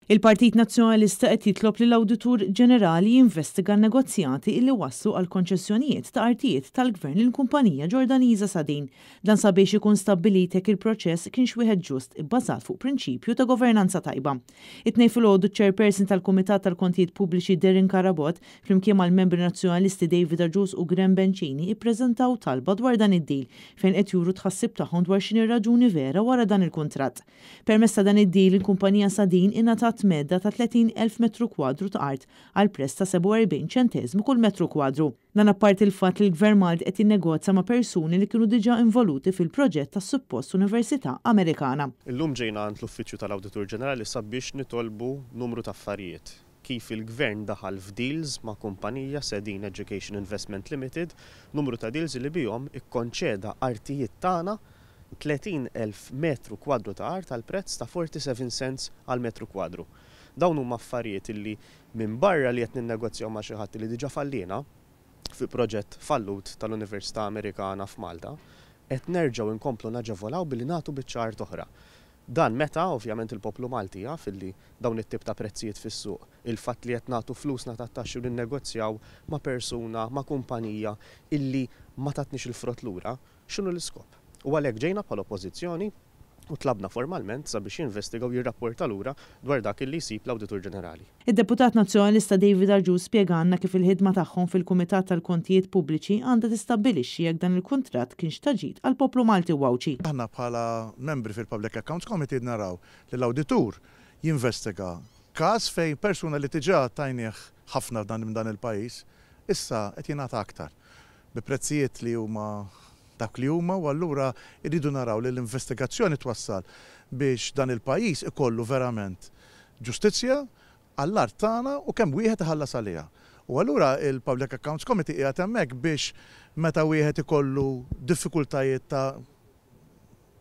Il-Partit Nazzjonalista qed jitlob lill awditur Ġenerali jinvestiga n-negozjati illi wasslu għal konċessjonijiet ta' artijiet tal-Gvern lill-Kumpanija Ġordaniża Sadin. Dan sabiex ikun stabbilit jekk il-proċess kienx wieħed ġust ibbażat fuq prinċipju ta' governanza tajba. It-tnejn filgħodu ċ-Chairperson tal-Kumitat tal-Kontijiet Pubbliċi Derin Karabot flimkien mal-Membri Nazzjonalisti David Argius u Graham Bencini ippreżentaw talba dwar dan id-deal fejn qed juru tħassib tagħhom dwar x'inhi raġuni vera wara dan il-kuntratt. Permezz ta' dan id-deal il-Kumpanija Sadin ingħatat medda ta' 30,000 metru kwadru ta' art għal prezz ta' 47 ċenteżmu kull metru kwadru. Dan apparti il-fatt li l-Gvern Malti qed jinnegozja ma' persuni li kienu diġà involuti fil-proġett tas-suppost Università Amerikana. Illum ġejna għand l-Uffiċċju tal-Awditur Ġenerali sabiex nitolbu numru ta' affarijiet. Kif il-Gvern daħal f'deals ma' kumpanija Sadin Education Investment Limited, numru ta' deals li bihom ikkonċeda artijiet tagħna 30,000 metru kwadru ta' art għal prezz ta' 47 cents għal metru kwadru. Dawn huma affarijiet illi minn barra li qed ninnegozjaw ma' xi ħadd li diġà fallina fi proġett fallut tal-Università Amerikana f'Malta, qed nerġgħu nkomplu naġevolaw billi nagħtu biċ-ċart oħra. Dan meta ovvjament il-poplu Malti jaf illi dawn it-tip ta' prezzijiet fis-suq, il-fatt li qed nagħtu flusna tat-taxxi u ninnegozjaw ma' persuna, ma' kumpanija illi ma tatniex il-frott lura, x'inhu l-iskop? U għalhekk ġejna bħala oppożizzjoni u tlabna formalment sabiex jinvestigaw jirrapporta lura dwar dak illi jsib l-Awditur Ġenerali. Id-Deputat Nazzjonalista David Argius spjegalna kif il-ħidma tagħhom fil-Kumitat tal-Kontijiet Pubbliċi għandha tistabbilixxi jekk dan il-kuntratt kienx taġid għall poplu Malti u Wawċi. Aħna bħala membri fil-Public Accounts Committee naraw li l-Awditur jinvestiga każ fejn persuna li tiġà tajnieh ħafna dan il-pajjiż issa qed jingħata aktar bi prezzijiet li huma dak li huma u allura irridu naraw li l-investigazzjoni twassal biex dan il-pajjiż ikollu verament ġustizzja għall-art tagħna u kemm wieħed iħallas għaliha. U allura il-Public Accounts Committee qiegħed hemmhekk biex meta wieħed ikollu diffikultajiet ta'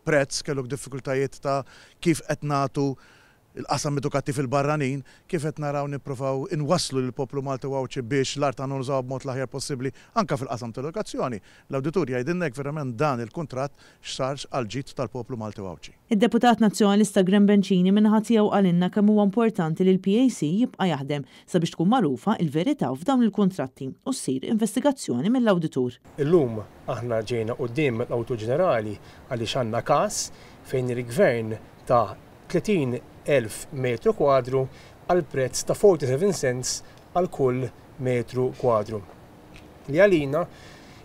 prezz, kellok diffikultajiet ta' kif qed nagħtu il-qasam edukattiv il-barranin, kif qed naraw nippruvaw inwasslu lill-poplu Malti Wawċi biex l-art għandna nużaw b'mod l-aħjar possibbli anke fil-qasam tal-edukazzjoni. L-Awditur jgħidilnek verament dan il-kuntratt x'sarx għal ġid tal-poplu Malti Wawċi. Id-Deputat Nazzjonalista Graham Bencini minnaħa tiegħu qalinna kemm huwa importanti li l-PAC jibqa' jaħdem sabiex tkun magħrufa l-verità f'dawn il-kuntratti u ssir investigazzjoni mill-Awditur. Illum aħna ġejna quddiem l-Awditur Ġenerali għaliex għandna każ fejn il-Gvern ta' 30,000 metru kwadru għal prezz ta' 47 cents għal kull metru kwadru. Li għalina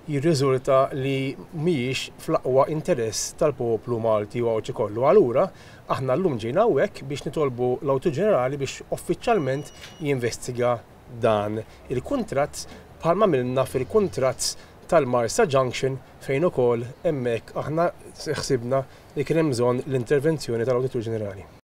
jirriżulta li mhijiex fl-aqwa interess tal-poplu Malti Wawċi kollu. Allura aħna llum ġejna hawnhekk biex nitolbu l-Awditur Ġenerali biex uffiċjalment jinvestiga dan il-kuntratt bħalma milna fil-kuntratt tal-Marsa Junction fejn ukoll hemmhekk aħna ħsibna li kien hemm bżonn l-intervenzjoni tal-Awditur Ġenerali.